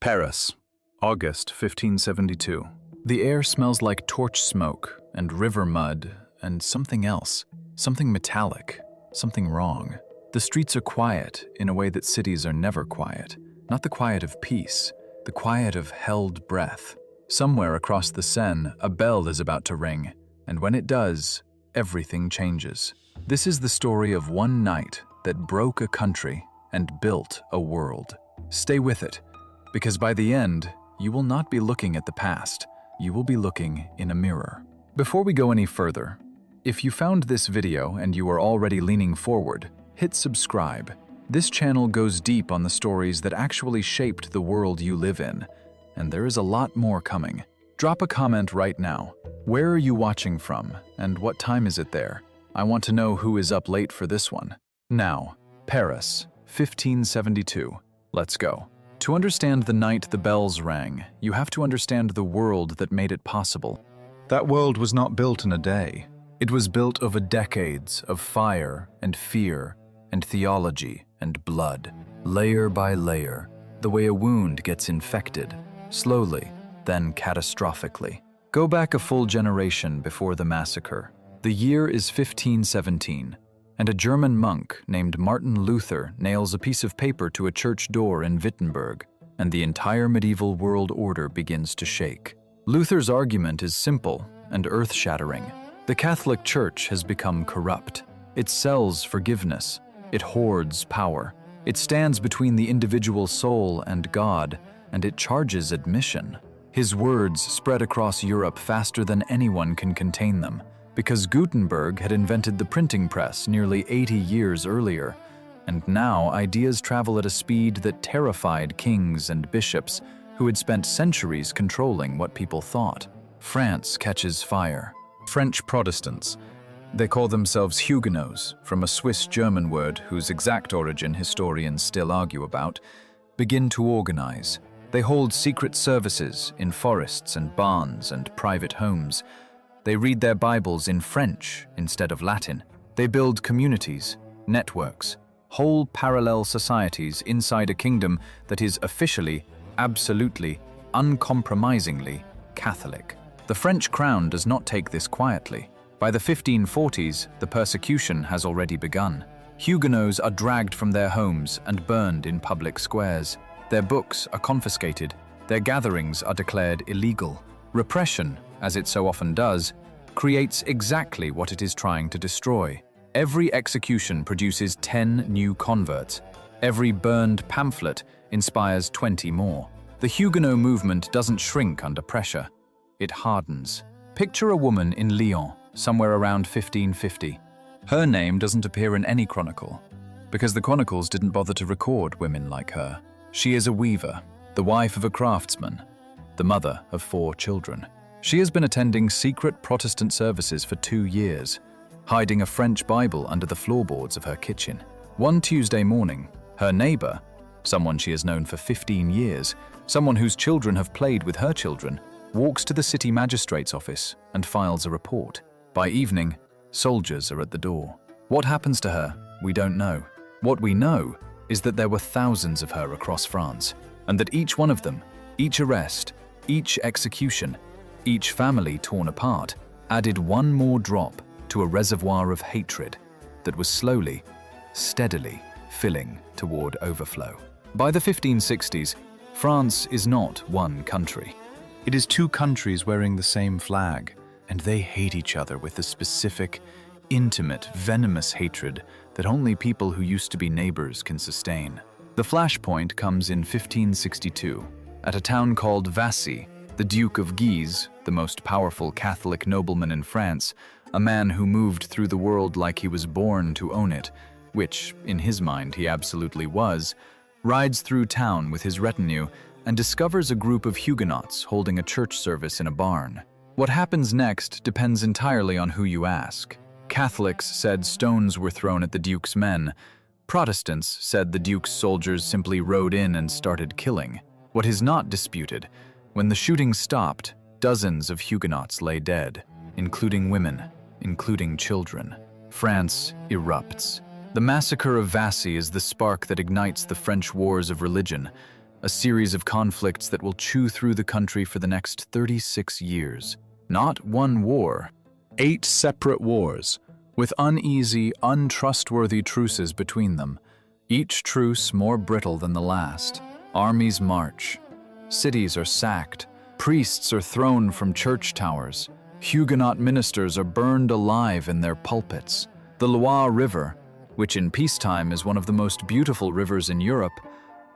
Paris, August 1572. The air smells like torch smoke and river mud and something else, something metallic, something wrong. The streets are quiet in a way that cities are never quiet, not the quiet of peace, the quiet of held breath. Somewhere across the Seine, a bell is about to ring, and when it does, everything changes. This is the story of one night that broke a country and built a world. Stay with it, because by the end, you will not be looking at the past, you will be looking in a mirror. Before we go any further, if you found this video and you are already leaning forward, hit subscribe. This channel goes deep on the stories that actually shaped the world you live in, and there is a lot more coming. Drop a comment right now. Where are you watching from, and what time is it there? I want to know who is up late for this one. Now, Paris, 1572. Let's go. To understand the night the bells rang, you have to understand the world that made it possible. That world was not built in a day. It was built over decades of fire and fear and theology and blood, layer by layer, the way a wound gets infected, slowly, then catastrophically. Go back a full generation before the massacre. The year is 1517, and a German monk named Martin Luther nails a piece of paper to a church door in Wittenberg, and the entire medieval world order begins to shake. Luther's argument is simple and earth-shattering. The Catholic Church has become corrupt. It sells forgiveness. It hoards power. It stands between the individual soul and God, and it charges admission. His words spread across Europe faster than anyone can contain them, because Gutenberg had invented the printing press nearly 80 years earlier, and now ideas travel at a speed that terrified kings and bishops who had spent centuries controlling what people thought. France catches fire. French Protestants, they call themselves Huguenots, from a Swiss-German word whose exact origin historians still argue about, begin to organize. They hold secret services in forests and barns and private homes. They read their Bibles in French instead of Latin. They build communities, networks, whole parallel societies inside a kingdom that is officially, absolutely, uncompromisingly Catholic. The French crown does not take this quietly. By the 1540s, the persecution has already begun. Huguenots are dragged from their homes and burned in public squares. Their books are confiscated. Their gatherings are declared illegal. Repression, as it so often does, creates exactly what it is trying to destroy. Every execution produces 10 new converts. Every burned pamphlet inspires 20 more. The Huguenot movement doesn't shrink under pressure. It hardens. Picture a woman in Lyon, somewhere around 1550. Her name doesn't appear in any chronicle, because the chronicles didn't bother to record women like her. She is a weaver, the wife of a craftsman, the mother of 4 children. She has been attending secret Protestant services for 2 years, hiding a French Bible under the floorboards of her kitchen. One Tuesday morning, her neighbor, someone she has known for 15 years, someone whose children have played with her children, walks to the city magistrate's office and files a report. By evening, soldiers are at the door. What happens to her, we don't know. What we know is that there were thousands of her across France, and that each one of them, each arrest, each execution, each family torn apart, added one more drop to a reservoir of hatred that was slowly, steadily filling toward overflow. By the 1560s, France is not one country. It is 2 countries wearing the same flag, and they hate each other with a specific, intimate, venomous hatred that only people who used to be neighbors can sustain. The flashpoint comes in 1562. At a town called Vassy, the Duke of Guise, the most powerful Catholic nobleman in France, a man who moved through the world like he was born to own it, which, in his mind, he absolutely was, rides through town with his retinue and discovers a group of Huguenots holding a church service in a barn. What happens next depends entirely on who you ask. Catholics said stones were thrown at the Duke's men. Protestants said the Duke's soldiers simply rode in and started killing. What is not disputed, when the shooting stopped, dozens of Huguenots lay dead, including women, including children. France erupts. The massacre of Vassy is the spark that ignites the French wars of religion, a series of conflicts that will chew through the country for the next 36 years. Not one war, 8 separate wars, with uneasy, untrustworthy truces between them, each truce more brittle than the last. Armies march, cities are sacked, priests are thrown from church towers, Huguenot ministers are burned alive in their pulpits. The Loire River, which in peacetime is one of the most beautiful rivers in Europe,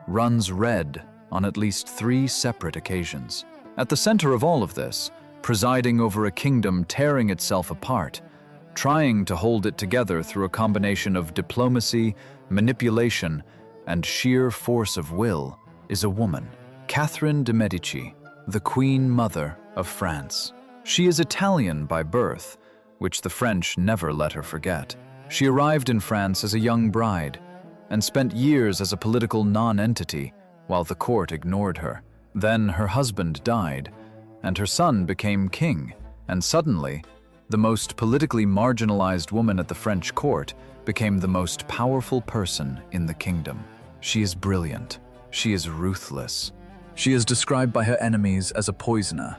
runs red on at least 3 separate occasions. At the center of all of this, presiding over a kingdom tearing itself apart, trying to hold it together through a combination of diplomacy, manipulation, and sheer force of will, is a woman, Catherine de Medici, the Queen Mother of France. She is Italian by birth, which the French never let her forget. She arrived in France as a young bride and spent years as a political non-entity while the court ignored her. Then her husband died, and her son became king, and suddenly, the most politically marginalized woman at the French court became the most powerful person in the kingdom. She is brilliant. She is ruthless. She is described by her enemies as a poisoner,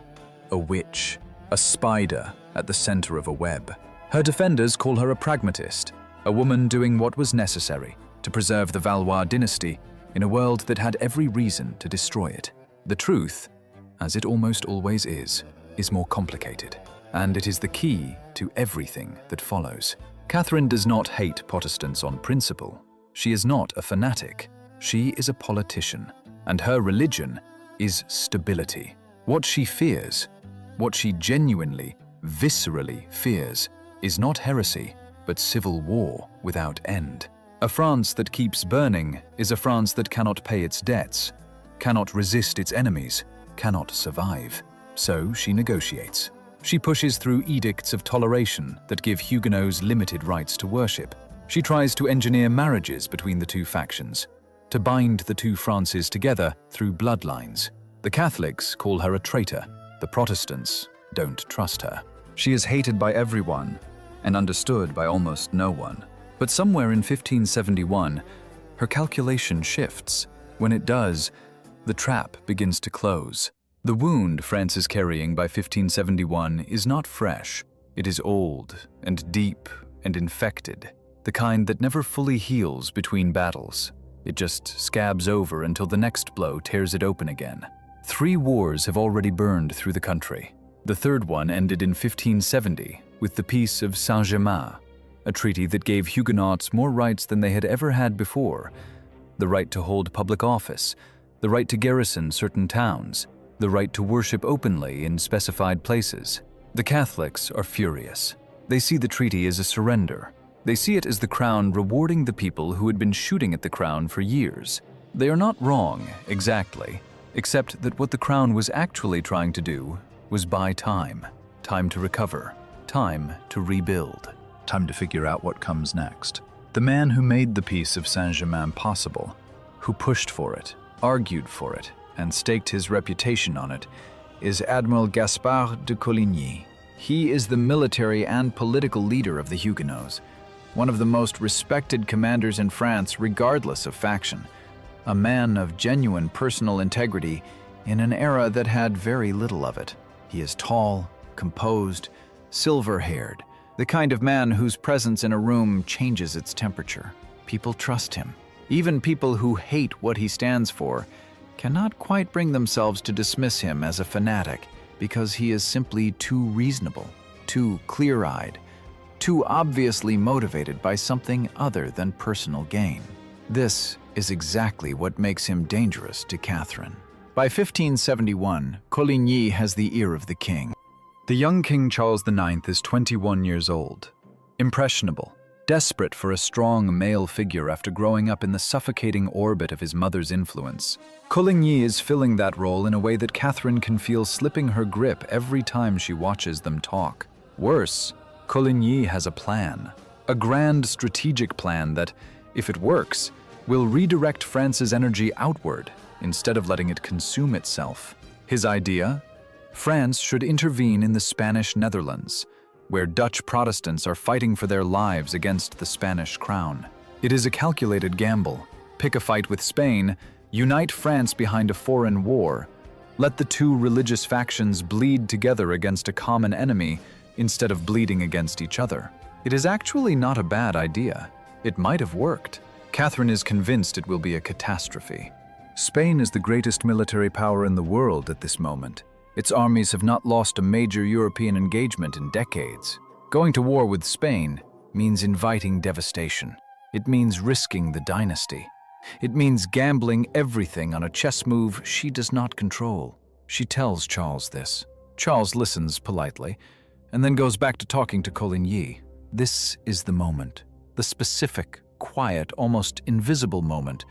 a witch, a spider at the center of a web. Her defenders call her a pragmatist, a woman doing what was necessary to preserve the Valois dynasty in a world that had every reason to destroy it. The truth, as it almost always is more complicated, and it is the key to everything that follows. Catherine does not hate Protestants on principle. She is not a fanatic. She is a politician, and her religion is stability. What she fears, what she genuinely, viscerally fears, is not heresy, but civil war without end. A France that keeps burning is a France that cannot pay its debts, cannot resist its enemies, cannot survive. So she negotiates. She pushes through edicts of toleration that give Huguenots limited rights to worship. She tries to engineer marriages between the two factions, to bind the two Frances together through bloodlines. The Catholics call her a traitor. The Protestants don't trust her. She is hated by everyone and understood by almost no one. But somewhere in 1571, her calculation shifts. When it does, the trap begins to close. The wound France is carrying by 1571 is not fresh. It is old and deep and infected, the kind that never fully heals between battles. It just scabs over until the next blow tears it open again. 3 wars have already burned through the country. The third one ended in 1570 with the Peace of Saint-Germain, a treaty that gave Huguenots more rights than they had ever had before: the right to hold public office, the right to garrison certain towns, the right to worship openly in specified places. The Catholics are furious. They see the treaty as a surrender. They see it as the crown rewarding the people who had been shooting at the crown for years. They are not wrong, exactly, except that what the crown was actually trying to do was buy time. Time to recover. Time to rebuild. Time to figure out what comes next. The man who made the Peace of Saint-Germain possible, who pushed for it, argued for it, and staked his reputation on it, is Admiral Gaspard de Coligny. He is the military and political leader of the Huguenots, one of the most respected commanders in France regardless of faction, a man of genuine personal integrity in an era that had very little of it. He is tall, composed, silver-haired, the kind of man whose presence in a room changes its temperature. People trust him. Even people who hate what he stands for cannot quite bring themselves to dismiss him as a fanatic because he is simply too reasonable, too clear-eyed, too obviously motivated by something other than personal gain. This is exactly what makes him dangerous to Catherine. By 1571, Coligny has the ear of the king. The young King Charles IX is 21 years old, impressionable, desperate for a strong male figure after growing up in the suffocating orbit of his mother's influence. Coligny is filling that role in a way that Catherine can feel slipping her grip every time she watches them talk. Worse, Coligny has a plan, a grand strategic plan that, if it works, will redirect France's energy outward instead of letting it consume itself. His idea? France should intervene in the Spanish Netherlands, where Dutch Protestants are fighting for their lives against the Spanish crown. It is a calculated gamble. Pick a fight with Spain, Unite France behind a foreign war. Let the two religious factions bleed together against a common enemy instead of bleeding against each other. It is actually not a bad idea. It might have worked. Catherine is convinced it will be a catastrophe. Spain is the greatest military power in the world at this moment. Its armies have not lost a major European engagement in decades. Going to war with Spain means inviting devastation. It means risking the dynasty. It means gambling everything on a chess move she does not control. She tells Charles this. Charles listens politely, and then goes back to talking to Coligny. This is the moment, the specific, quiet, almost invisible moment,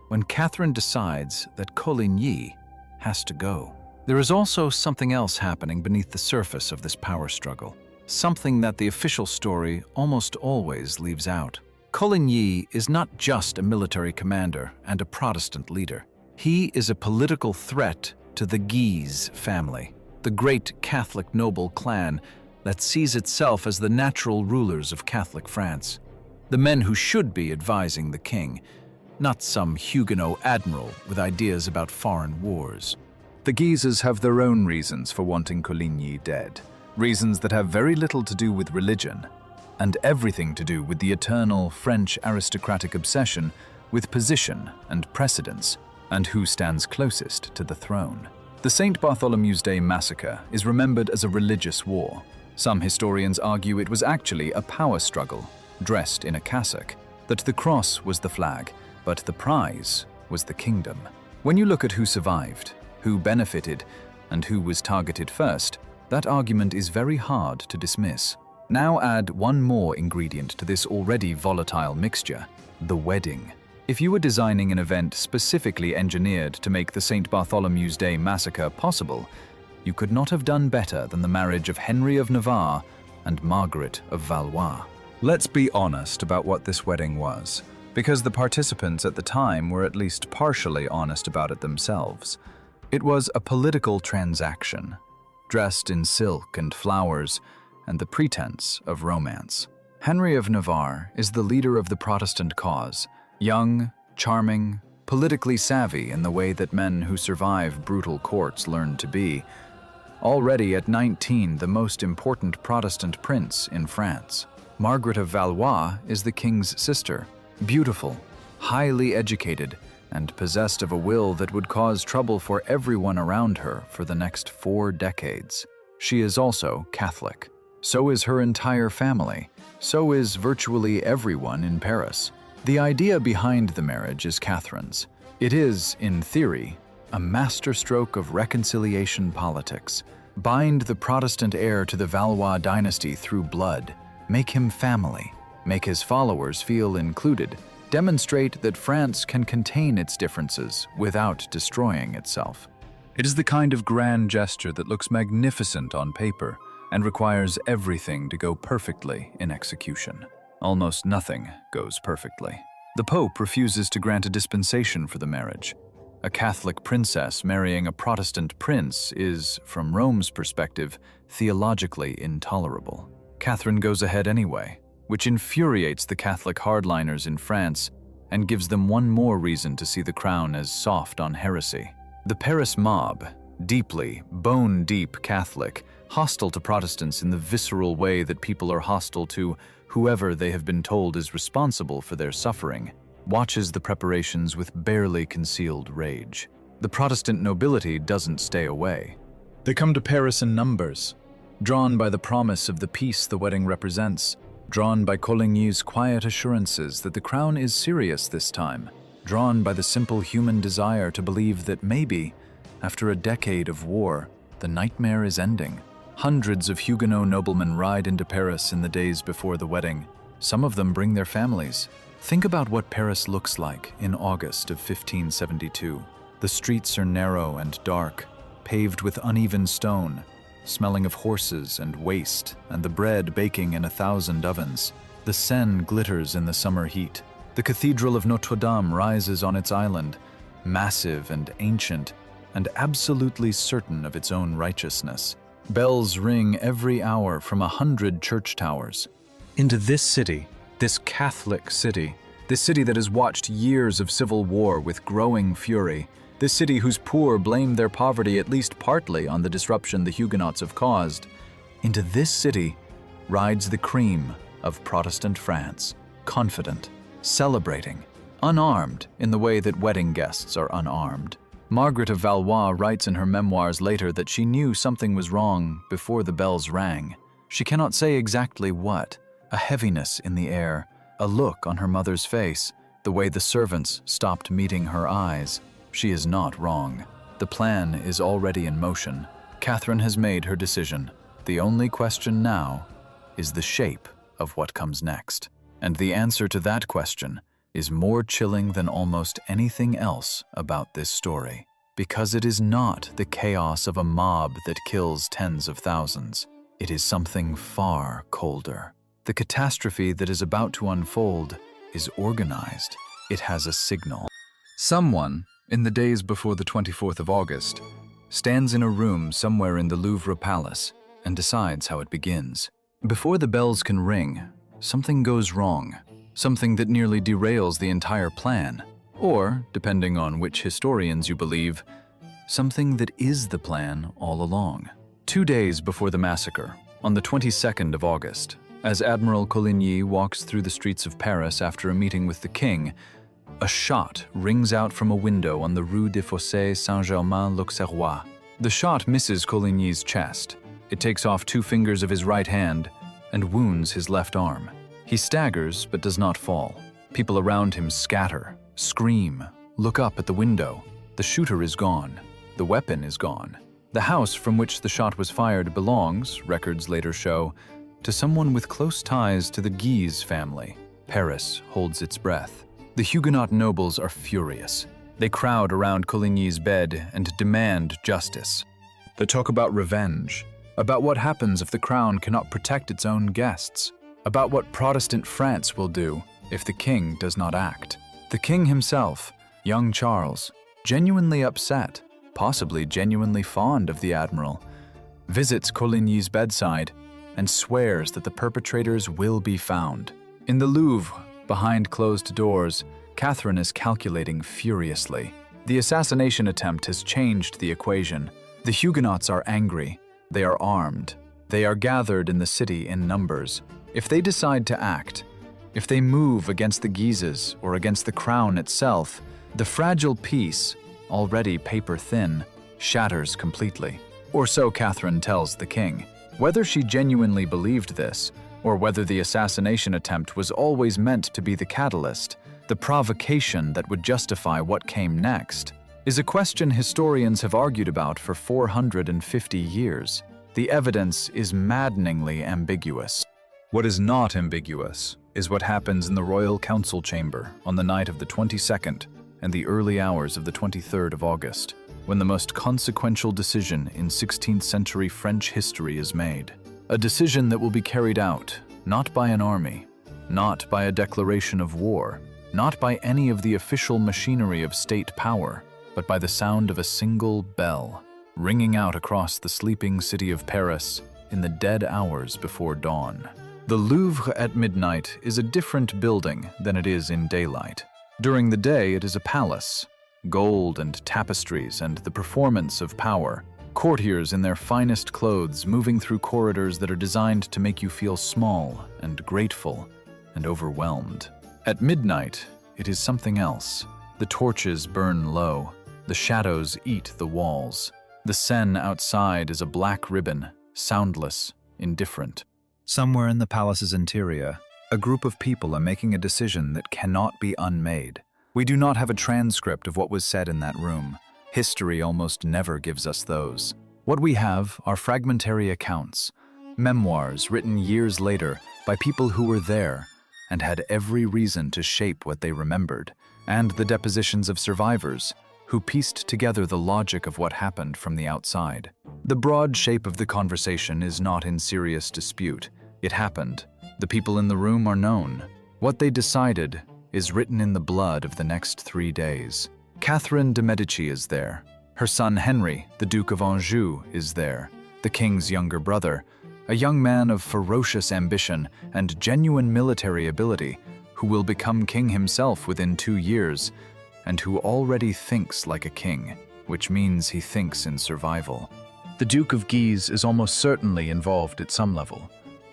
when Catherine decides that Coligny has to go. There is also something else happening beneath the surface of this power struggle, something that the official story almost always leaves out. Coligny is not just a military commander and a Protestant leader. He is a political threat to the Guise family, the great Catholic noble clan that sees itself as the natural rulers of Catholic France, the men who should be advising the king, not some Huguenot admiral with ideas about foreign wars. The Guises have their own reasons for wanting Coligny dead, reasons that have very little to do with religion, and everything to do with the eternal French aristocratic obsession with position and precedence, and who stands closest to the throne. The St. Bartholomew's Day massacre is remembered as a religious war. Some historians argue it was actually a power struggle, dressed in a cassock, that the cross was the flag, but the prize was the kingdom. When you look at who survived, who benefited, and who was targeted first, that argument is very hard to dismiss. Now add one more ingredient to this already volatile mixture: the wedding. If you were designing an event specifically engineered to make the St. Bartholomew's Day massacre possible, you could not have done better than the marriage of Henry of Navarre and Margaret of Valois. Let's be honest about what this wedding was, because the participants at the time were at least partially honest about it themselves. It was a political transaction, dressed in silk and flowers and the pretense of romance. Henry of Navarre is the leader of the Protestant cause, young, charming, politically savvy in the way that men who survive brutal courts learn to be. Already at 19, the most important Protestant prince in France. Margaret of Valois is the king's sister, beautiful, highly educated, and possessed of a will that would cause trouble for everyone around her for the next 4 decades. She is also Catholic. So is her entire family. So is virtually everyone in Paris. The idea behind the marriage is Catherine's. It is, in theory, a masterstroke of reconciliation politics. Bind the Protestant heir to the Valois dynasty through blood. Make him family. Make his followers feel included. Demonstrate that France can contain its differences without destroying itself. It is the kind of grand gesture that looks magnificent on paper and requires everything to go perfectly in execution. Almost nothing goes perfectly. The Pope refuses to grant a dispensation for the marriage. A Catholic princess marrying a Protestant prince is, from Rome's perspective, theologically intolerable. Catherine goes ahead anyway, which infuriates the Catholic hardliners in France and gives them one more reason to see the crown as soft on heresy. The Paris mob, deeply, bone-deep Catholic, hostile to Protestants in the visceral way that people are hostile to whoever they have been told is responsible for their suffering, watches the preparations with barely concealed rage. The Protestant nobility doesn't stay away. They come to Paris in numbers, drawn by the promise of the peace the wedding represents, drawn by Coligny's quiet assurances that the crown is serious this time, drawn by the simple human desire to believe that maybe, after a decade of war, the nightmare is ending. Hundreds of Huguenot noblemen ride into Paris in the days before the wedding. Some of them bring their families. Think about what Paris looks like in August of 1572. The streets are narrow and dark, paved with uneven stone, smelling of horses and waste, and the bread baking in 1,000 ovens. The Seine glitters in the summer heat. The Cathedral of Notre Dame rises on its island, massive and ancient, and absolutely certain of its own righteousness. Bells ring every hour from 100 church towers. Into this city, this Catholic city, This city that has watched years of civil war with growing fury. This city whose poor blame their poverty at least partly on the disruption the Huguenots have caused. Into this city rides the cream of Protestant France, confident, celebrating, unarmed in the way that wedding guests are unarmed. Margaret of Valois writes in her memoirs later that she knew something was wrong before the bells rang. She cannot say exactly what, a heaviness in the air, a look on her mother's face, the way the servants stopped meeting her eyes. She is not wrong. The plan is already in motion. Catherine has made her decision. The only question now is the shape of what comes next. And the answer to that question is more chilling than almost anything else about this story, because it is not the chaos of a mob that kills tens of thousands. It is something far colder. The catastrophe that is about to unfold is organized. It has a signal. Someone, in the days before the 24th of August, stands in a room somewhere in the Louvre Palace and decides how it begins. Before the bells can ring, something goes wrong. Something that nearly derails the entire plan, or, depending on which historians you believe, something that is the plan all along. 2 days before the massacre, on the 22nd of August, as Admiral Coligny walks through the streets of Paris after a meeting with the king, a shot rings out from a window on the Rue des Fossés Saint-Germain-l'Auxerrois. The shot misses Coligny's chest. It takes off 2 fingers of his right hand and wounds his left arm. He staggers but does not fall. People around him scatter, scream, look up at the window. The shooter is gone. The weapon is gone. The house from which the shot was fired belongs, records later show, to someone with close ties to the Guise family. Paris holds its breath. The Huguenot nobles are furious. They crowd around Coligny's bed and demand justice. They talk about revenge, about what happens if the crown cannot protect its own guests, about what Protestant France will do if the king does not act. The king himself, young Charles, genuinely upset, possibly genuinely fond of the admiral, visits Coligny's bedside and swears that the perpetrators will be found. In the Louvre, behind closed doors, Catherine is calculating furiously. The assassination attempt has changed the equation. The Huguenots are angry. They are armed. They are gathered in the city in numbers. If they decide to act, if they move against the Guises or against the crown itself, the fragile peace, already paper thin, shatters completely. Or so Catherine tells the king. Whether she genuinely believed this, or whether the assassination attempt was always meant to be the catalyst, the provocation that would justify what came next, is a question historians have argued about for 450 years. The evidence is maddeningly ambiguous. What is not ambiguous is what happens in the royal council chamber on the night of the 22nd and the early hours of the 23rd of August, when the most consequential decision in 16th century French history is made. A decision that will be carried out, not by an army, not by a declaration of war, not by any of the official machinery of state power, but by the sound of a single bell, ringing out across the sleeping city of Paris in the dead hours before dawn. The Louvre at midnight is a different building than it is in daylight. During the day, it is a palace, gold and tapestries and the performance of power, courtiers in their finest clothes moving through corridors that are designed to make you feel small and grateful and overwhelmed. At midnight, it is something else. The torches burn low. The shadows eat the walls. The Seine outside is a black ribbon, soundless, indifferent. Somewhere in the palace's interior, a group of people are making a decision that cannot be unmade. We do not have a transcript of what was said in that room. History almost never gives us those. What we have are fragmentary accounts, memoirs written years later by people who were there and had every reason to shape what they remembered, and the depositions of survivors who pieced together the logic of what happened from the outside. The broad shape of the conversation is not in serious dispute. It happened. The people in the room are known. What they decided is written in the blood of the next 3 days. Catherine de Medici is there. Her son Henry, the Duke of Anjou, is there. The king's younger brother, a young man of ferocious ambition and genuine military ability, who will become king himself within 2 years, and who already thinks like a king, which means he thinks in survival. The Duke of Guise is almost certainly involved at some level,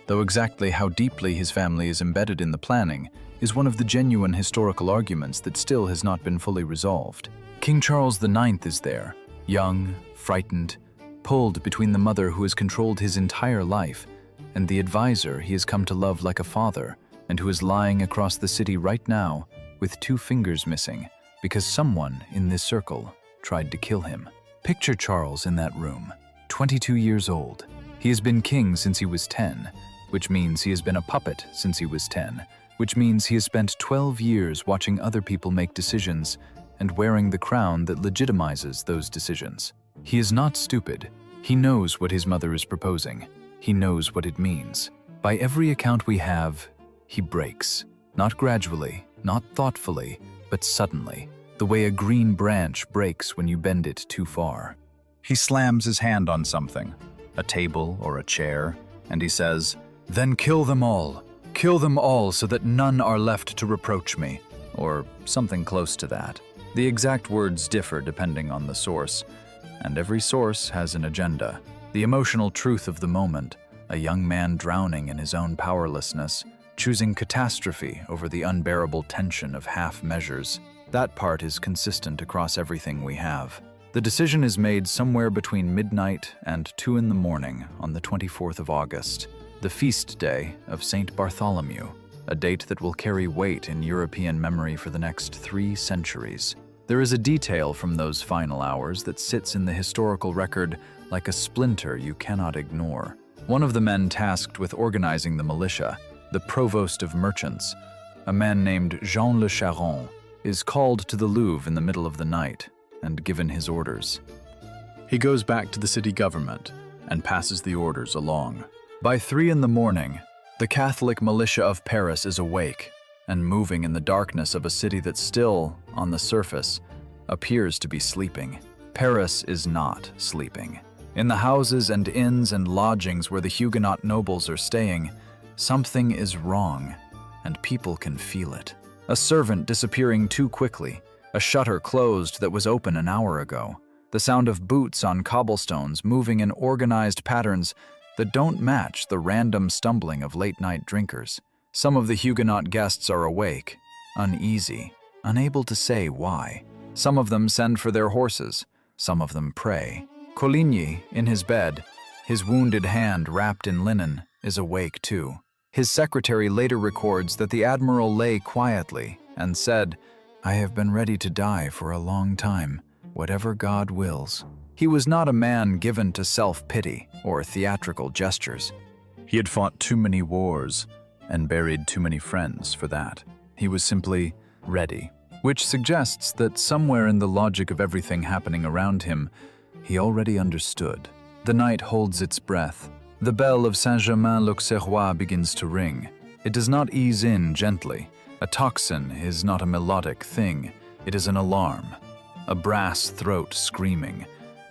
though exactly how deeply his family is embedded in the planning is one of the genuine historical arguments that still has not been fully resolved. King Charles IX is there, young, frightened, pulled between the mother who has controlled his entire life and the advisor he has come to love like a father, and who is lying across the city right now with 2 fingers missing because someone in this circle tried to kill him. Picture Charles in that room, 22 years old. He has been king since he was 10, which means he has been a puppet since he was 10, which means he has spent 12 years watching other people make decisions and wearing the crown that legitimizes those decisions. He is not stupid. He knows what his mother is proposing. He knows what it means. By every account we have, he breaks. Not gradually, not thoughtfully, but suddenly, the way a green branch breaks when you bend it too far. He slams his hand on something, a table or a chair, and he says, "Then kill them all so that none are left to reproach me," or something close to that. The exact words differ depending on the source, and every source has an agenda. The emotional truth of the moment, a young man drowning in his own powerlessness, choosing catastrophe over the unbearable tension of half measures. That part is consistent across everything we have. The decision is made somewhere between midnight and 2 in the morning on the 24th of August, the feast day of Saint Bartholomew, a date that will carry weight in European memory for the next 3 centuries. There is a detail from those final hours that sits in the historical record like a splinter you cannot ignore. One of the men tasked with organizing the militia, the provost of merchants, a man named Jean Le Charron, is called to the Louvre in the middle of the night and given his orders. He goes back to the city government and passes the orders along. By 3 in the morning, the Catholic militia of Paris is awake and moving in the darkness of a city that still, on the surface, appears to be sleeping. Paris is not sleeping. In the houses and inns and lodgings where the Huguenot nobles are staying, something is wrong, and people can feel it. A servant disappearing too quickly, a shutter closed that was open an hour ago, the sound of boots on cobblestones moving in organized patterns that don't match the random stumbling of late-night drinkers. Some of the Huguenot guests are awake, uneasy, unable to say why. Some of them send for their horses, some of them pray. Coligny, in his bed, his wounded hand wrapped in linen, is awake too. His secretary later records that the admiral lay quietly and said, "I have been ready to die for a long time, whatever God wills." He was not a man given to self-pity or theatrical gestures. He had fought too many wars and buried too many friends for that. He was simply ready, which suggests that somewhere in the logic of everything happening around him, he already understood. The night holds its breath. The bell of Saint-Germain-l'Auxerrois begins to ring. It does not ease in gently. A tocsin is not a melodic thing. It is an alarm. A brass throat screaming.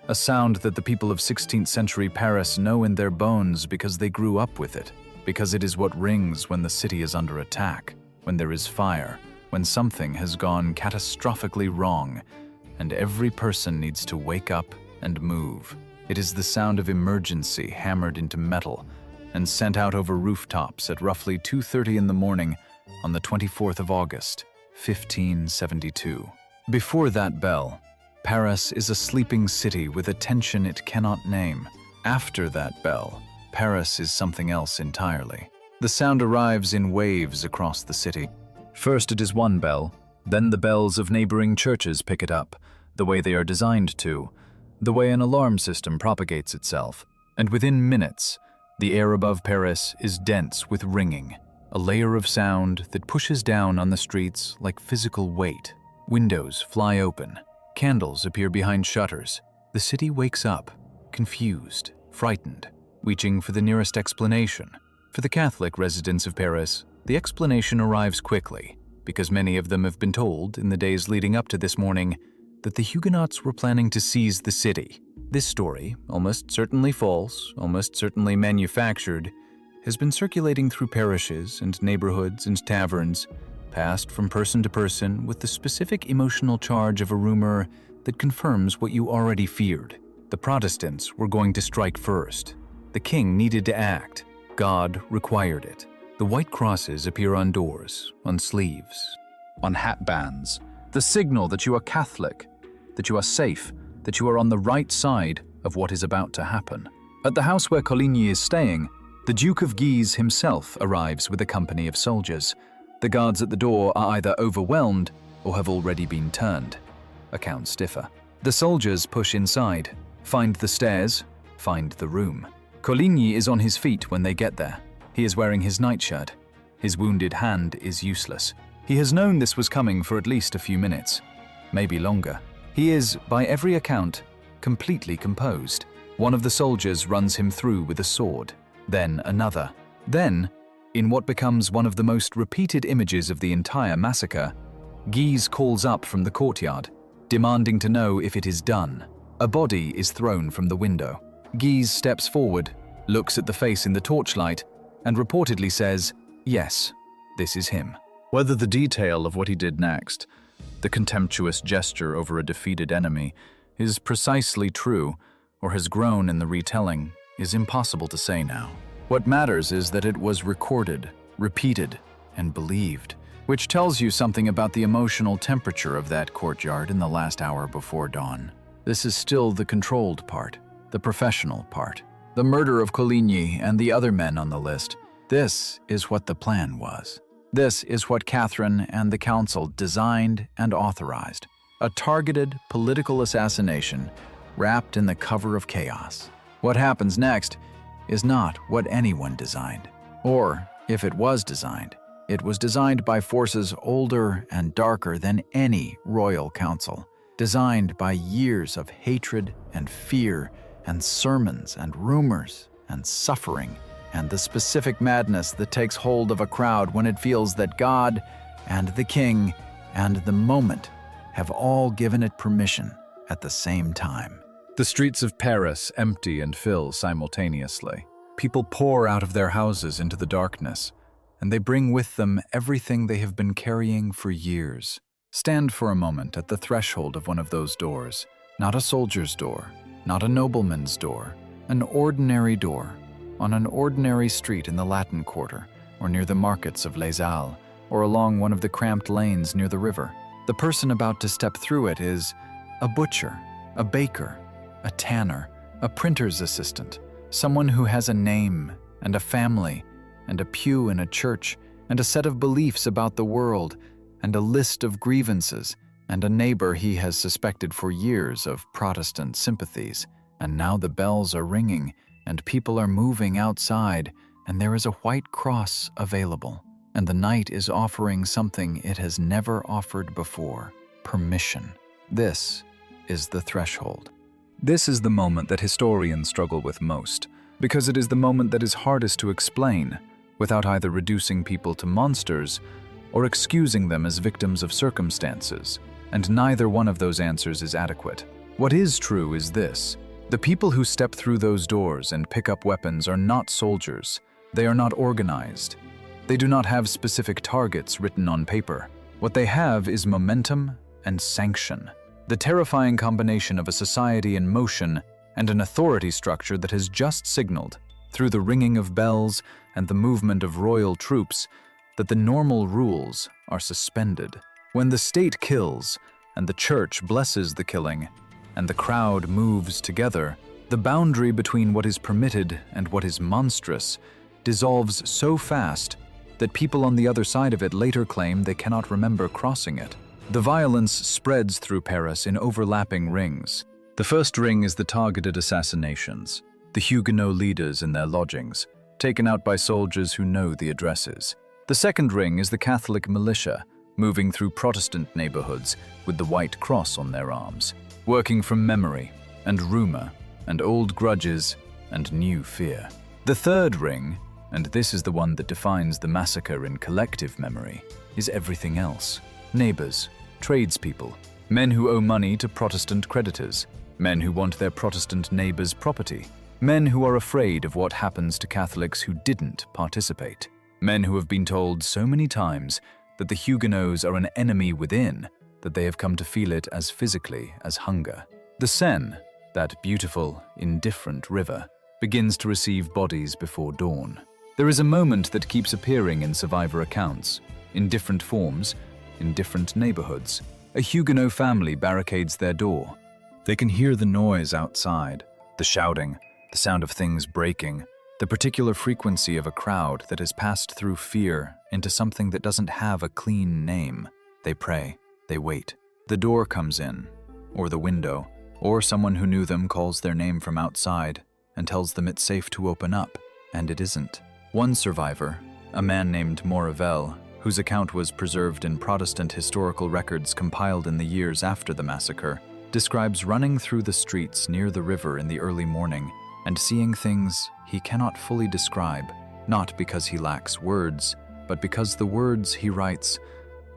A sound that the people of 16th century Paris know in their bones because they grew up with it, because it is what rings when the city is under attack, when there is fire, when something has gone catastrophically wrong, and every person needs to wake up and move. It is the sound of emergency hammered into metal and sent out over rooftops at roughly 2:30 in the morning on the 24th of August, 1572. Before that bell, Paris is a sleeping city with a tension it cannot name. After that bell, Paris is something else entirely. The sound arrives in waves across the city. First it is one bell, then the bells of neighboring churches pick it up, the way they are designed to, the way an alarm system propagates itself. And within minutes, the air above Paris is dense with ringing, a layer of sound that pushes down on the streets like physical weight. Windows fly open. Candles appear behind shutters. The city wakes up, confused, frightened, reaching for the nearest explanation. For the Catholic residents of Paris, the explanation arrives quickly, because many of them have been told in the days leading up to this morning that the Huguenots were planning to seize the city. This story, almost certainly false, almost certainly manufactured, has been circulating through parishes and neighborhoods and taverns passed from person to person with the specific emotional charge of a rumor that confirms what you already feared. The Protestants were going to strike first. The king needed to act. God required it. The white crosses appear on doors, on sleeves, on hat bands. The signal that you are Catholic, that you are safe, that you are on the right side of what is about to happen. At the house where Coligny is staying, the Duke of Guise himself arrives with a company of soldiers. The guards at the door are either overwhelmed or have already been turned. Accounts differ. The soldiers push inside, find the stairs, find the room. Coligny is on his feet when they get there. He is wearing his nightshirt. His wounded hand is useless. He has known this was coming for at least a few minutes, maybe longer. He is, by every account, completely composed. One of the soldiers runs him through with a sword, then another. Then, in what becomes one of the most repeated images of the entire massacre, Guise calls up from the courtyard, demanding to know if it is done. A body is thrown from the window. Guise steps forward, looks at the face in the torchlight, and reportedly says, "Yes, this is him." Whether the detail of what he did next, the contemptuous gesture over a defeated enemy, is precisely true or has grown in the retelling is impossible to say now. What matters is that it was recorded, repeated, and believed, which tells you something about the emotional temperature of that courtyard in the last hour before dawn. This is still the controlled part, the professional part. The murder of Coligny and the other men on the list. This is what the plan was. This is what Catherine and the council designed and authorized. A targeted political assassination wrapped in the cover of chaos. What happens next is not what anyone designed. Or, if it was designed by forces older and darker than any royal council, designed by years of hatred and fear and sermons and rumors and suffering and the specific madness that takes hold of a crowd when it feels that God and the king and the moment have all given it permission at the same time. The streets of Paris empty and fill simultaneously. People pour out of their houses into the darkness, and they bring with them everything they have been carrying for years. Stand for a moment at the threshold of one of those doors, not a soldier's door, not a nobleman's door, an ordinary door, on an ordinary street in the Latin Quarter, or near the markets of Les Halles, or along one of the cramped lanes near the river. The person about to step through it is a butcher, a baker, a tanner, a printer's assistant, someone who has a name and a family and a pew in a church and a set of beliefs about the world and a list of grievances and a neighbor he has suspected for years of Protestant sympathies. And now the bells are ringing and people are moving outside and there is a white cross available. And the night is offering something it has never offered before: permission. This is the threshold. This is the moment that historians struggle with most, because it is the moment that is hardest to explain without either reducing people to monsters or excusing them as victims of circumstances, and neither one of those answers is adequate. What is true is this: the people who step through those doors and pick up weapons are not soldiers. They are not organized. They do not have specific targets written on paper. What they have is momentum and sanction, the terrifying combination of a society in motion and an authority structure that has just signaled, through the ringing of bells and the movement of royal troops, that the normal rules are suspended. When the state kills and the church blesses the killing and the crowd moves together, the boundary between what is permitted and what is monstrous dissolves so fast that people on the other side of it later claim they cannot remember crossing it. The violence spreads through Paris in overlapping rings. The first ring is the targeted assassinations, the Huguenot leaders in their lodgings, taken out by soldiers who know the addresses. The second ring is the Catholic militia, moving through Protestant neighborhoods with the white cross on their arms, working from memory and rumor and old grudges and new fear. The third ring, and this is the one that defines the massacre in collective memory, is everything else. Neighbors, tradespeople, men who owe money to Protestant creditors, men who want their Protestant neighbors' property, men who are afraid of what happens to Catholics who didn't participate, men who have been told so many times that the Huguenots are an enemy within, that they have come to feel it as physically as hunger. The Seine, that beautiful, indifferent river, begins to receive bodies before dawn. There is a moment that keeps appearing in survivor accounts, in different forms, in different neighborhoods. A Huguenot family barricades their door. They can hear the noise outside, the shouting, the sound of things breaking, the particular frequency of a crowd that has passed through fear into something that doesn't have a clean name. They pray, they wait. The door comes in, or the window, or someone who knew them calls their name from outside and tells them it's safe to open up, and it isn't. One survivor, a man named Maurevel, whose account was preserved in Protestant historical records compiled in the years after the massacre, describes running through the streets near the river in the early morning and seeing things he cannot fully describe, not because he lacks words, but because the words he writes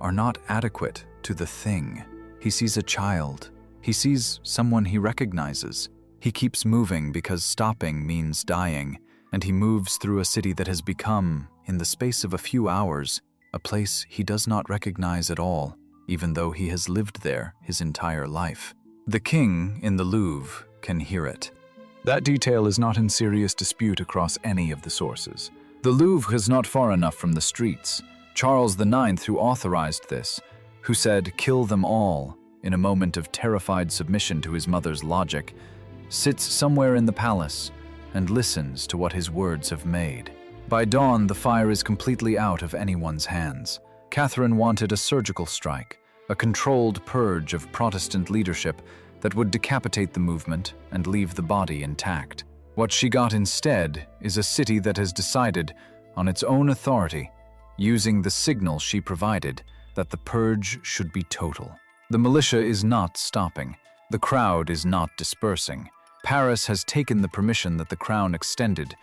are not adequate to the thing. He sees a child. He sees someone he recognizes. He keeps moving because stopping means dying, and he moves through a city that has become, in the space of a few hours, a place he does not recognize at all, even though he has lived there his entire life. The king in the Louvre can hear it. That detail is not in serious dispute across any of the sources. The Louvre is not far enough from the streets. Charles IX, who authorized this, who said, "Kill them all," in a moment of terrified submission to his mother's logic, sits somewhere in the palace and listens to what his words have made. By dawn, the fire is completely out of anyone's hands. Catherine wanted a surgical strike, a controlled purge of Protestant leadership that would decapitate the movement and leave the body intact. What she got instead is a city that has decided, on its own authority, using the signal she provided, that the purge should be total. The militia is not stopping. The crowd is not dispersing. Paris has taken the permission that the crown extended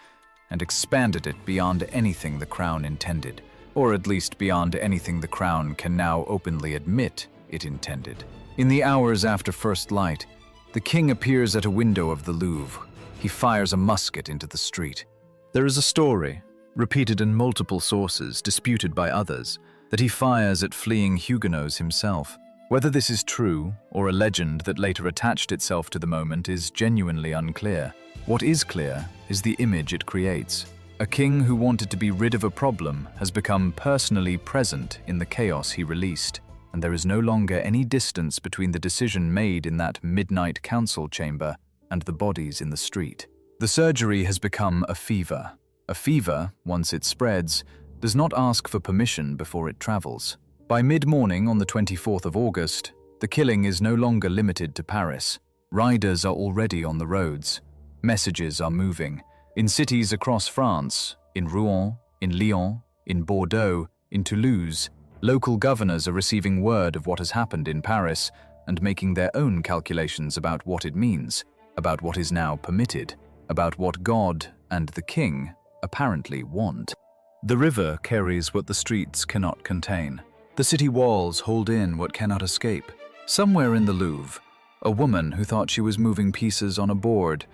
and expanded it beyond anything the crown intended, or at least beyond anything the crown can now openly admit it intended. In the hours after first light, the king appears at a window of the Louvre. He fires a musket into the street. There is a story, repeated in multiple sources, disputed by others, that he fires at fleeing Huguenots himself. Whether this is true, or a legend that later attached itself to the moment, is genuinely unclear. What is clear is the image it creates. A king who wanted to be rid of a problem has become personally present in the chaos he released, and there is no longer any distance between the decision made in that midnight council chamber and the bodies in the street. The surgery has become a fever. A fever, once it spreads, does not ask for permission before it travels. By mid-morning on the 24th of August, the killing is no longer limited to Paris. Riders are already on the roads. Messages are moving. In cities across France, in Rouen, in Lyon, in Bordeaux, in Toulouse, local governors are receiving word of what has happened in Paris and making their own calculations about what it means, about what is now permitted, about what God and the king apparently want. The river carries what the streets cannot contain. The city walls hold in what cannot escape. Somewhere in the Louvre, a woman who thought she was moving pieces on a board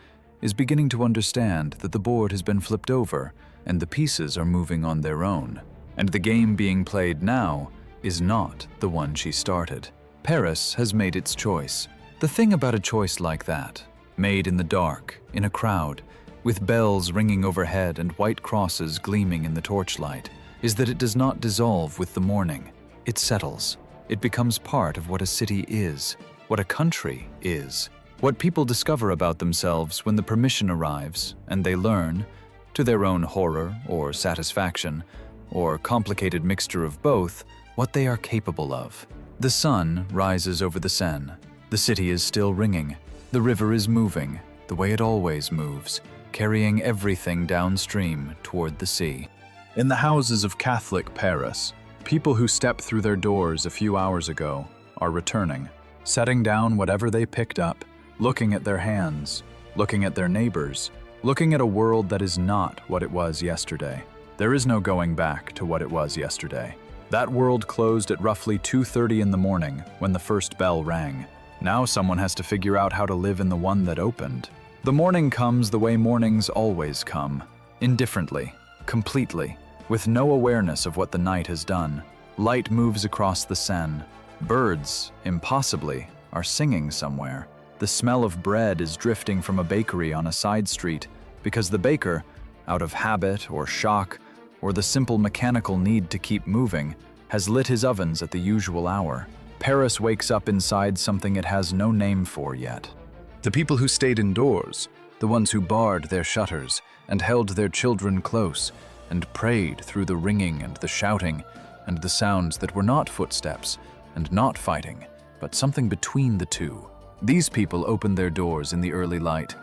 is beginning to understand that the board has been flipped over and the pieces are moving on their own. And the game being played now is not the one she started. Paris has made its choice. The thing about a choice like that, made in the dark, in a crowd, with bells ringing overhead and white crosses gleaming in the torchlight, is that it does not dissolve with the morning. It settles. It becomes part of what a city is, what a country is, what people discover about themselves when the permission arrives and they learn, to their own horror or satisfaction, or complicated mixture of both, what they are capable of. The sun rises over the Seine. The city is still ringing. The river is moving, the way it always moves, carrying everything downstream toward the sea. In the houses of Catholic Paris, people who stepped through their doors a few hours ago are returning, setting down whatever they picked up, looking at their hands, looking at their neighbors, looking at a world that is not what it was yesterday. There is no going back to what it was yesterday. That world closed at roughly 2:30 in the morning when the first bell rang. Now someone has to figure out how to live in the one that opened. The morning comes the way mornings always come, indifferently, completely, with no awareness of what the night has done. Light moves across the Seine. Birds, impossibly, are singing somewhere. The smell of bread is drifting from a bakery on a side street because the baker, out of habit or shock, or the simple mechanical need to keep moving, has lit his ovens at the usual hour. Paris wakes up inside something it has no name for yet. The people who stayed indoors, the ones who barred their shutters and held their children close and prayed through the ringing and the shouting and the sounds that were not footsteps and not fighting, but something between the two. These people open their doors in the early light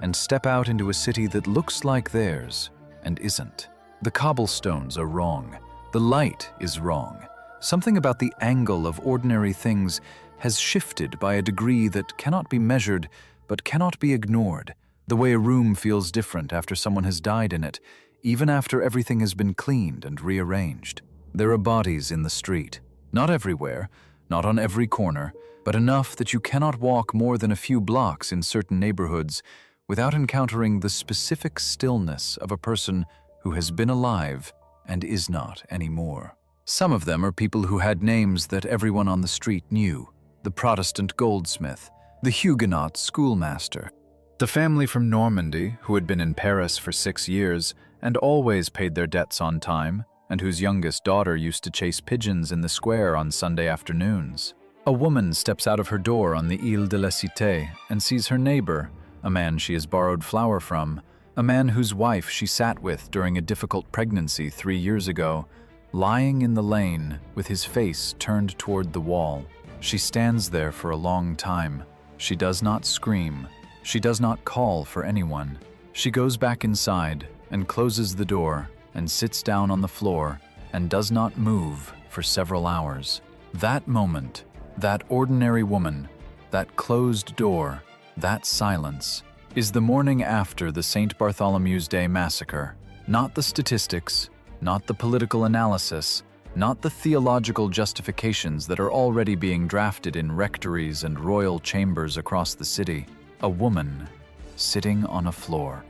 and step out into a city that looks like theirs and isn't. The cobblestones are wrong. The light is wrong. Something about the angle of ordinary things has shifted by a degree that cannot be measured but cannot be ignored. The way a room feels different after someone has died in it, even after everything has been cleaned and rearranged. There are bodies in the street. Not everywhere, not on every corner, but enough that you cannot walk more than a few blocks in certain neighborhoods without encountering the specific stillness of a person who has been alive and is not anymore. Some of them are people who had names that everyone on the street knew: the Protestant goldsmith, the Huguenot schoolmaster, the family from Normandy who had been in Paris for 6 years and always paid their debts on time, and whose youngest daughter used to chase pigeons in the square on Sunday afternoons. A woman steps out of her door on the Ile de la Cité and sees her neighbor, a man she has borrowed flour from, a man whose wife she sat with during a difficult pregnancy 3 years ago, lying in the lane with his face turned toward the wall. She stands there for a long time. She does not scream. She does not call for anyone. She goes back inside and closes the door and sits down on the floor and does not move for several hours. That moment, that ordinary woman, that closed door, that silence, is the morning after the St. Bartholomew's Day massacre. Not the statistics, not the political analysis, not the theological justifications that are already being drafted in rectories and royal chambers across the city. A woman sitting on a floor.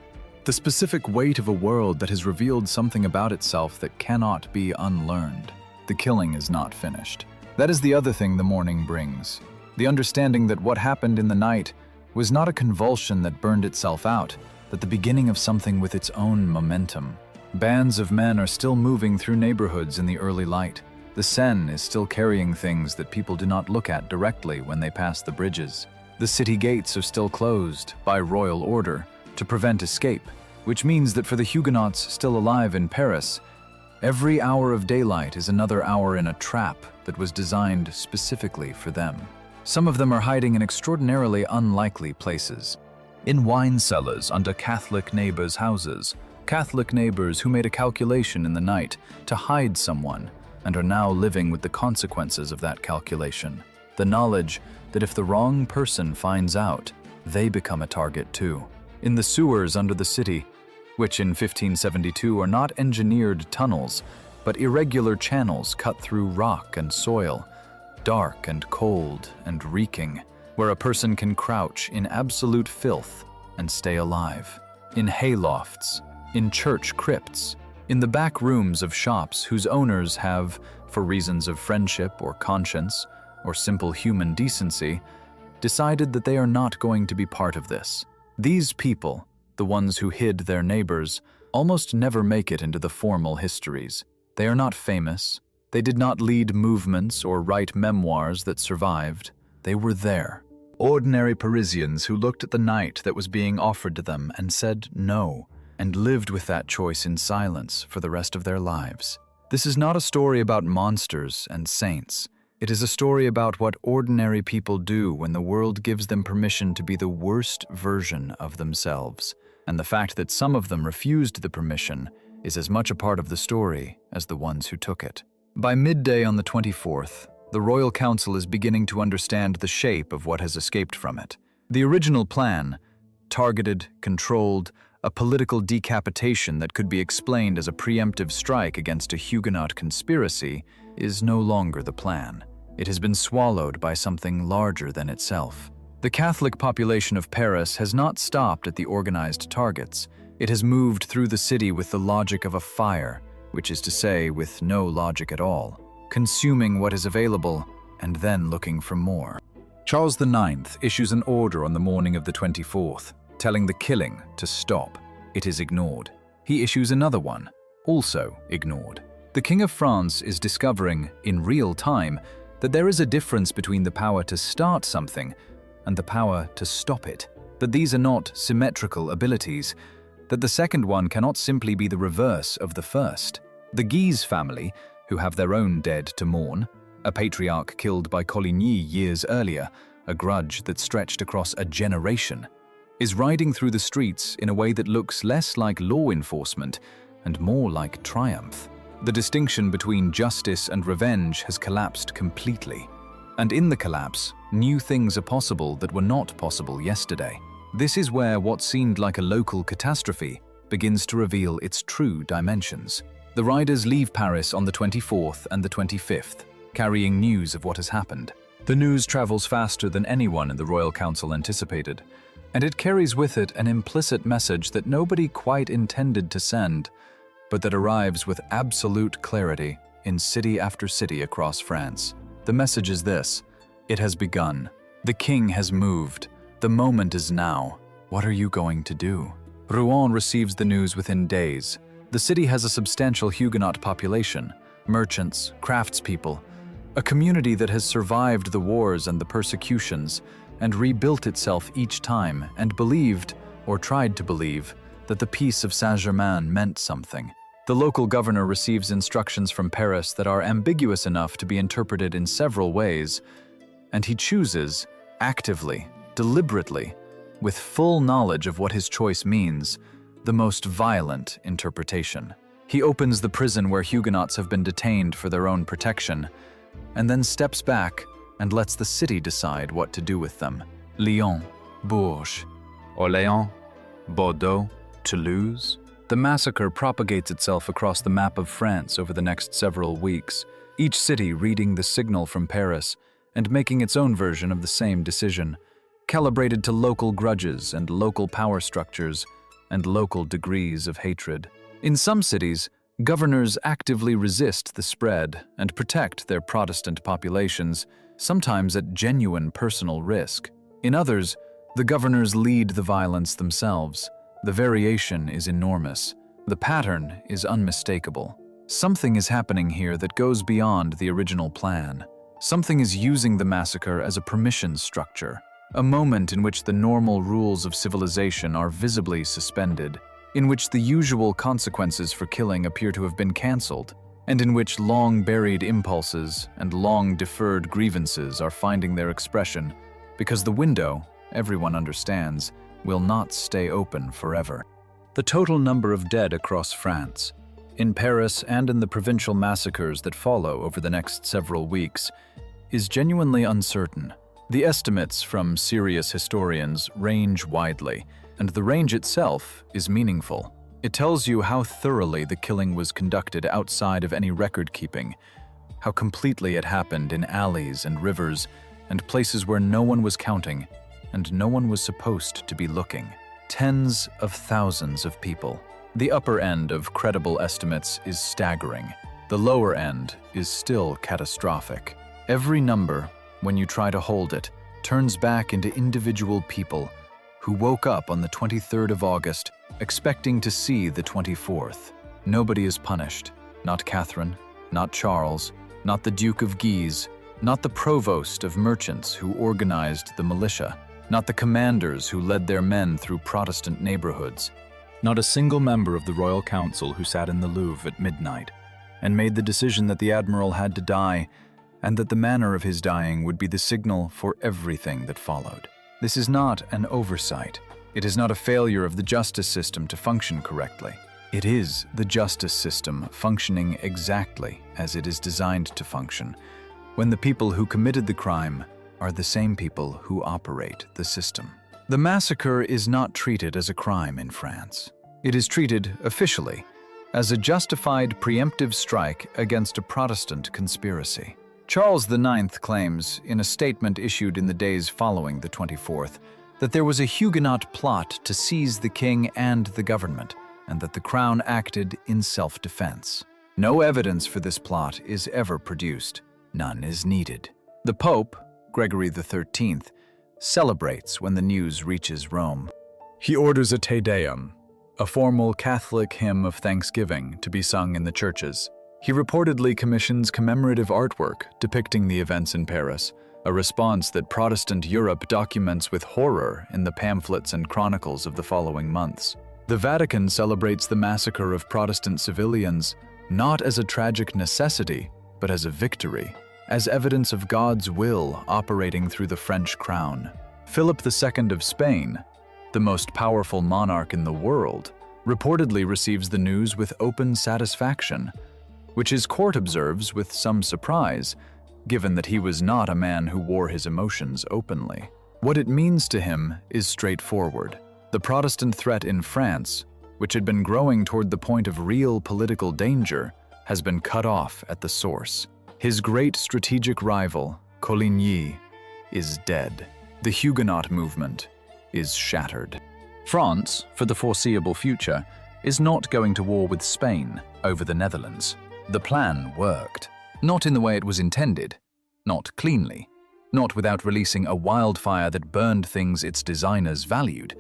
The specific weight of a world that has revealed something about itself that cannot be unlearned. The killing is not finished. That is the other thing the morning brings. The understanding that what happened in the night was not a convulsion that burned itself out, but the beginning of something with its own momentum. Bands of men are still moving through neighborhoods in the early light. The Seine is still carrying things that people do not look at directly when they pass the bridges. The city gates are still closed, by royal order, to prevent escape, which means that for the Huguenots still alive in Paris, every hour of daylight is another hour in a trap that was designed specifically for them. Some of them are hiding in extraordinarily unlikely places. In wine cellars under Catholic neighbors' houses, Catholic neighbors who made a calculation in the night to hide someone and are now living with the consequences of that calculation. The knowledge that if the wrong person finds out, they become a target too. In the sewers under the city, which in 1572 are not engineered tunnels, but irregular channels cut through rock and soil, dark and cold and reeking, where a person can crouch in absolute filth and stay alive. In haylofts, in church crypts, in the back rooms of shops whose owners have, for reasons of friendship or conscience, or simple human decency, decided that they are not going to be part of this. These people, the ones who hid their neighbors, almost never make it into the formal histories. They are not famous. They did not lead movements or write memoirs that survived. They were there. Ordinary Parisians who looked at the night that was being offered to them and said no, and lived with that choice in silence for the rest of their lives. This is not a story about monsters and saints. It is a story about what ordinary people do when the world gives them permission to be the worst version of themselves. And the fact that some of them refused the permission is as much a part of the story as the ones who took it. By midday on the 24th, the Royal Council is beginning to understand the shape of what has escaped from it. The original plan, targeted, controlled, a political decapitation that could be explained as a preemptive strike against a Huguenot conspiracy, is no longer the plan. It has been swallowed by something larger than itself. The Catholic population of Paris has not stopped at the organized targets. It has moved through the city with the logic of a fire, which is to say, with no logic at all. consuming what is available and then looking for more. Charles IX issues an order on the morning of the 24th, telling the killing to stop. It is ignored. He issues another one, also ignored. The King of France is discovering, in real time, that there is a difference between the power to start something and the power to stop it, that these are not symmetrical abilities, that the second one cannot simply be the reverse of the first. The Guise family, who have their own dead to mourn, a patriarch killed by Coligny years earlier, a grudge that stretched across a generation, is riding through the streets in a way that looks less like law enforcement and more like triumph. The distinction between justice and revenge has collapsed completely. And in the collapse, new things are possible that were not possible yesterday. This is where what seemed like a local catastrophe begins to reveal its true dimensions. The riders leave Paris on the 24th and the 25th, carrying news of what has happened. The news travels faster than anyone in the Royal Council anticipated, and it carries with it an implicit message that nobody quite intended to send, but that arrives with absolute clarity in city after city across France. The message is this: it has begun. The king has moved. The moment is now. What are you going to do? Rouen receives the news within days. The city has a substantial Huguenot population, merchants, craftspeople, a community that has survived the wars and the persecutions and rebuilt itself each time and believed, or tried to believe, that the peace of Saint-Germain meant something. The local governor receives instructions from Paris that are ambiguous enough to be interpreted in several ways, and he chooses, actively, deliberately, with full knowledge of what his choice means, the most violent interpretation. He opens the prison where Huguenots have been detained for their own protection, and then steps back and lets the city decide what to do with them. Lyon, Bourges, Orléans, Bordeaux, Toulouse. The massacre propagates itself across the map of France over the next several weeks, each city reading the signal from Paris and making its own version of the same decision, calibrated to local grudges and local power structures and local degrees of hatred. In some cities, governors actively resist the spread and protect their Protestant populations, sometimes at genuine personal risk. In others, the governors lead the violence themselves. The variation is enormous. The pattern is unmistakable. Something is happening here that goes beyond the original plan. Something is using the massacre as a permission structure, a moment in which the normal rules of civilization are visibly suspended, in which the usual consequences for killing appear to have been cancelled, and in which long-buried impulses and long-deferred grievances are finding their expression, because the window, everyone understands, will not stay open forever. The total number of dead across France, in Paris and in the provincial massacres that follow over the next several weeks, is genuinely uncertain. The estimates from serious historians range widely, and the range itself is meaningful. It tells you how thoroughly the killing was conducted outside of any record-keeping, how completely it happened in alleys and rivers and places where no one was counting and no one was supposed to be looking. Tens of thousands of people. The upper end of credible estimates is staggering. The lower end is still catastrophic. Every number, when you try to hold it, turns back into individual people who woke up on the 23rd of August expecting to see the 24th. Nobody is punished. Not Catherine, not Charles, not the Duke of Guise, not the provost of merchants who organized the militia, not the commanders who led their men through Protestant neighborhoods, not a single member of the Royal Council who sat in the Louvre at midnight and made the decision that the Admiral had to die and that the manner of his dying would be the signal for everything that followed. This is not an oversight. It is not a failure of the justice system to function correctly. It is the justice system functioning exactly as it is designed to function, when the people who committed the crime are the same people who operate the system. The massacre is not treated as a crime in France. It is treated, officially, as a justified preemptive strike against a Protestant conspiracy. Charles IX claims, in a statement issued in the days following the 24th, that there was a Huguenot plot to seize the king and the government, and that the crown acted in self-defense. No evidence for this plot is ever produced. None is needed. The Pope, Gregory XIII, celebrates when the news reaches Rome. He orders a Te Deum, a formal Catholic hymn of thanksgiving to be sung in the churches. He reportedly commissions commemorative artwork depicting the events in Paris, a response that Protestant Europe documents with horror in the pamphlets and chronicles of the following months. The Vatican celebrates the massacre of Protestant civilians not as a tragic necessity, but as a victory, as evidence of God's will operating through the French crown. Philip II of Spain, the most powerful monarch in the world, reportedly receives the news with open satisfaction, which his court observes with some surprise, given that he was not a man who wore his emotions openly. What it means to him is straightforward. The Protestant threat in France, which had been growing toward the point of real political danger, has been cut off at the source. His great strategic rival, Coligny, is dead. The Huguenot movement is shattered. France, for the foreseeable future, is not going to war with Spain over the Netherlands. The plan worked. Not in the way it was intended, not cleanly, not without releasing a wildfire that burned things its designers valued,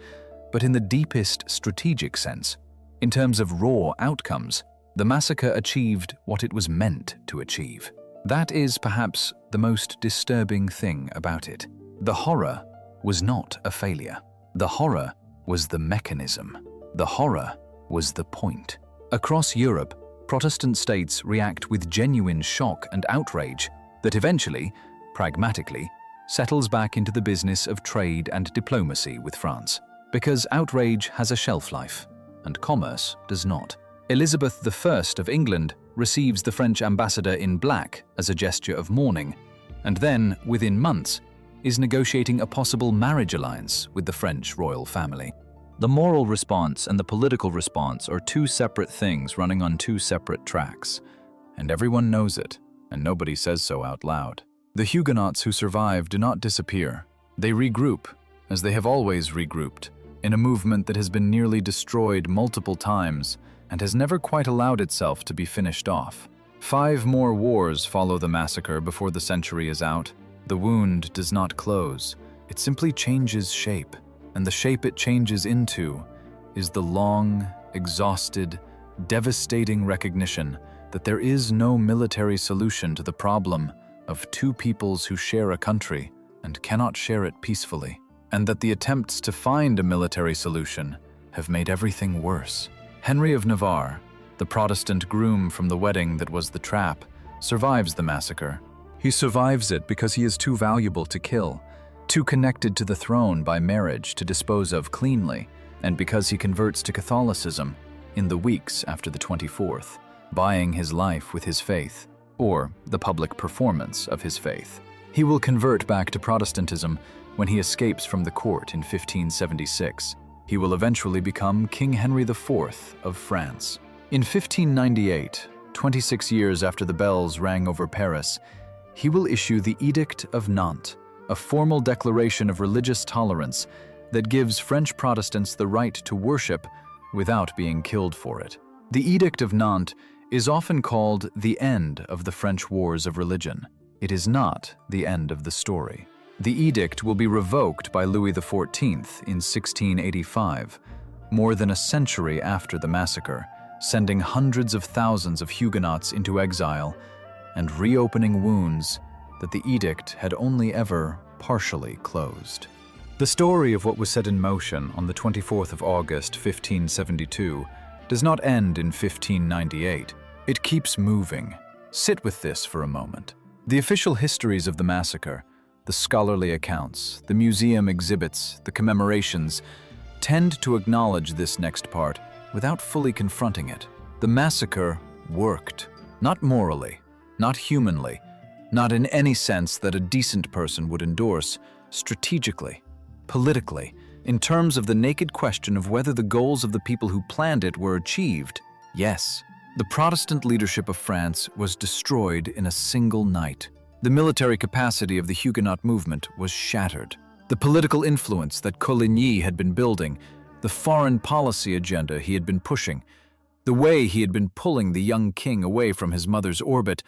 but in the deepest strategic sense. In terms of raw outcomes, the massacre achieved what it was meant to achieve. That is perhaps the most disturbing thing about it. The horror was not a failure. The horror was the mechanism. The horror was the point. Across Europe, Protestant states react with genuine shock and outrage that eventually, pragmatically, settles back into the business of trade and diplomacy with France. Because outrage has a shelf life, and commerce does not. Elizabeth I of England receives the French ambassador in black as a gesture of mourning, and then, within months, is negotiating a possible marriage alliance with the French royal family. The moral response and the political response are two separate things running on two separate tracks, and everyone knows it, and nobody says so out loud. The Huguenots who survive do not disappear. They regroup, as they have always regrouped, in a movement that has been nearly destroyed multiple times and has never quite allowed itself to be finished off. 5 more wars follow the massacre before the century is out. The wound does not close, it simply changes shape. And the shape it changes into is the long, exhausted, devastating recognition that there is no military solution to the problem of two peoples who share a country and cannot share it peacefully, and that the attempts to find a military solution have made everything worse. Henry of Navarre, the Protestant groom from the wedding that was the trap, survives the massacre. He survives it because he is too valuable to kill, too connected to the throne by marriage to dispose of cleanly, and because he converts to Catholicism in the weeks after the 24th, buying his life with his faith, or the public performance of his faith. He will convert back to Protestantism when he escapes from the court in 1576. He will eventually become King Henry IV of France. In 1598, 26 years after the bells rang over Paris, he will issue the Edict of Nantes, a formal declaration of religious tolerance that gives French Protestants the right to worship without being killed for it. The Edict of Nantes is often called the end of the French wars of religion. It is not the end of the story. The edict will be revoked by Louis XIV in 1685, more than a century after the massacre, sending hundreds of thousands of Huguenots into exile and reopening wounds that the edict had only ever partially closed. The story of what was set in motion on the 24th of August, 1572, does not end in 1598. It keeps moving. Sit with this for a moment. The official histories of the massacre, the scholarly accounts, the museum exhibits, the commemorations, tend to acknowledge this next part without fully confronting it. The massacre worked, not morally, not humanly, not in any sense that a decent person would endorse, strategically, politically, in terms of the naked question of whether the goals of the people who planned it were achieved. Yes, the Protestant leadership of France was destroyed in a single night. The military capacity of the Huguenot movement was shattered. The political influence that Coligny had been building, the foreign policy agenda he had been pushing, The way he had been pulling the young king away from his mother's orbit,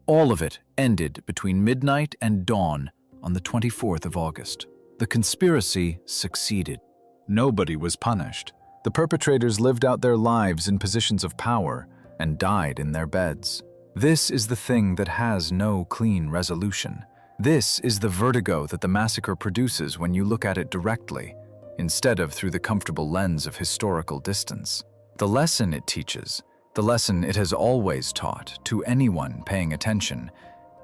all of it ended between midnight and dawn on the 24th of August. The conspiracy succeeded. Nobody was punished. The perpetrators lived out their lives in positions of power and died in their beds. This is the thing that has no clean resolution. This is the vertigo that the massacre produces when you look at it directly, instead of through the comfortable lens of historical distance. The lesson it teaches, the lesson it has always taught to anyone paying attention,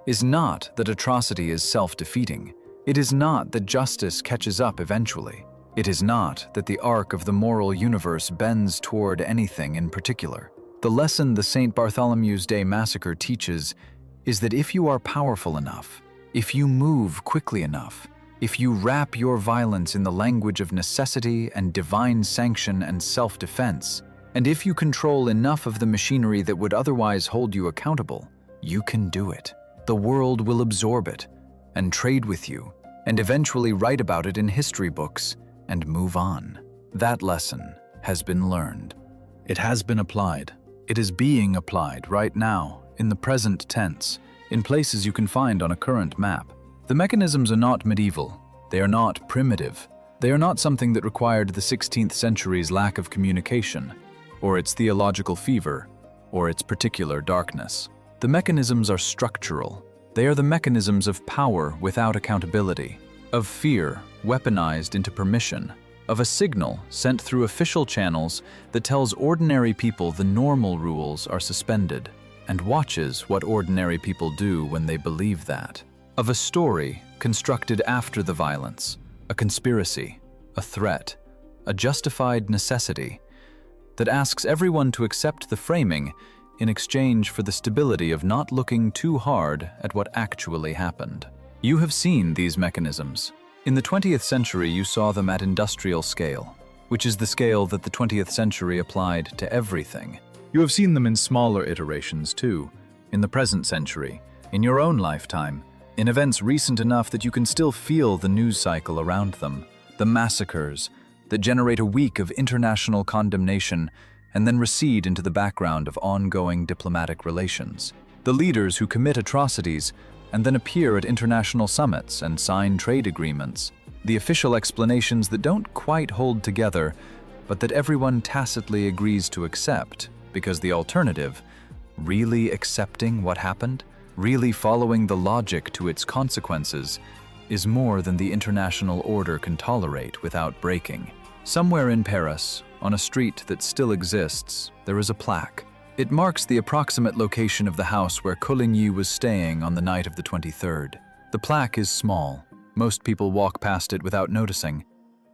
is not that atrocity is self-defeating. It is not that justice catches up eventually. It is not that the arc of the moral universe bends toward anything in particular. The lesson the St. Bartholomew's Day Massacre teaches is that if you are powerful enough, if you move quickly enough, if you wrap your violence in the language of necessity and divine sanction and self-defense, and if you control enough of the machinery that would otherwise hold you accountable, you can do it. The world will absorb it and trade with you and eventually write about it in history books and move on. That lesson has been learned. It has been applied. It is being applied right now, in the present tense, in places you can find on a current map. The mechanisms are not medieval. They are not primitive. They are not something that required the 16th century's lack of communication, or its theological fever, or its particular darkness. The mechanisms are structural. They are the mechanisms of power without accountability, of fear weaponized into permission, of a signal sent through official channels that tells ordinary people the normal rules are suspended, and watches what ordinary people do when they believe that, of a story constructed after the violence, a conspiracy, a threat, a justified necessity, that asks everyone to accept the framing in exchange for the stability of not looking too hard at what actually happened. You have seen these mechanisms. In the 20th century, you saw them at industrial scale, which is the scale that the 20th century applied to everything. You have seen them in smaller iterations too, in the present century, in your own lifetime, in events recent enough that you can still feel the news cycle around them, the massacres that generate a week of international condemnation and then recede into the background of ongoing diplomatic relations. The leaders who commit atrocities and then appear at international summits and sign trade agreements. The official explanations that don't quite hold together, but that everyone tacitly agrees to accept, because the alternative, really accepting what happened, really following the logic to its consequences, is more than the international order can tolerate without breaking. Somewhere in Paris, on a street that still exists, there is a plaque. It marks the approximate location of the house where Coligny was staying on the night of the 23rd. The plaque is small. Most people walk past it without noticing.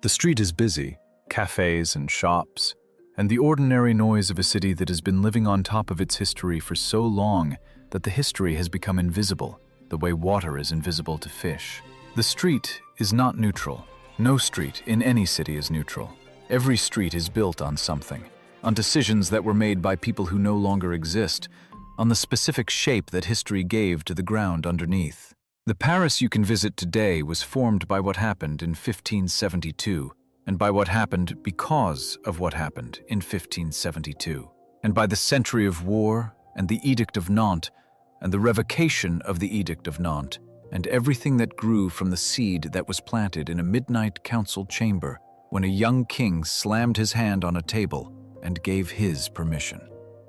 The street is busy, cafes and shops, and the ordinary noise of a city that has been living on top of its history for so long that the history has become invisible, the way water is invisible to fish. The street is not neutral. No street in any city is neutral. Every street is built on something, on decisions that were made by people who no longer exist, on the specific shape that history gave to the ground underneath. The Paris you can visit today was formed by what happened in 1572, and by what happened because of what happened in 1572, and by the century of war and the Edict of Nantes and the revocation of the Edict of Nantes, and everything that grew from the seed that was planted in a midnight council chamber when a young king slammed his hand on a table and gave his permission.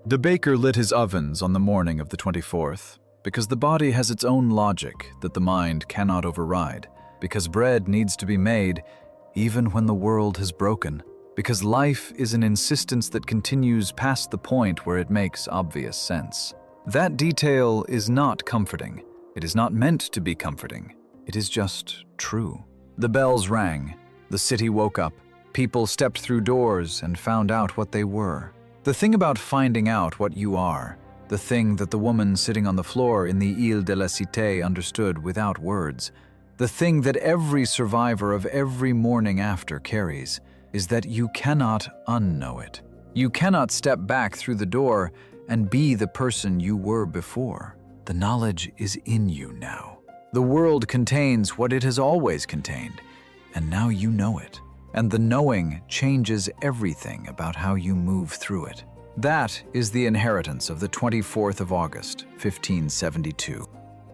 The baker lit his ovens on the morning of the 24th, because the body has its own logic that the mind cannot override, because bread needs to be made even when the world has broken, because life is an insistence that continues past the point where it makes obvious sense. That detail is not comforting. It is not meant to be comforting. It is just true. The bells rang. The city woke up. People stepped through doors and found out what they were. The thing about finding out what you are, the thing that the woman sitting on the floor in the Ile de la Cité understood without words, the thing that every survivor of every morning after carries, is that you cannot unknow it. You cannot step back through the door and be the person you were before. The knowledge is in you now. The world contains what it has always contained, and now you know it. And the knowing changes everything about how you move through it. That is the inheritance of the 24th of August, 1572.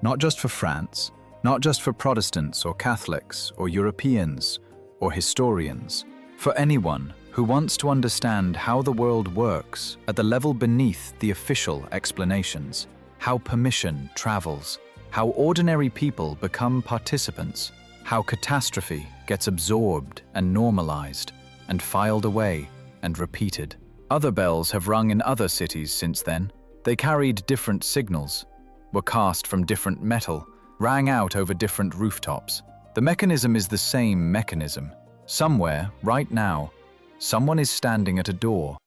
Not just for France, not just for Protestants or Catholics or Europeans or historians, for anyone who wants to understand how the world works at the level beneath the official explanations, how permission travels, how ordinary people become participants, how catastrophe gets absorbed and normalized and filed away and repeated. Other bells have rung in other cities since then. They carried different signals, were cast from different metal, rang out over different rooftops. The mechanism is the same mechanism. Somewhere, right now, someone is standing at a door,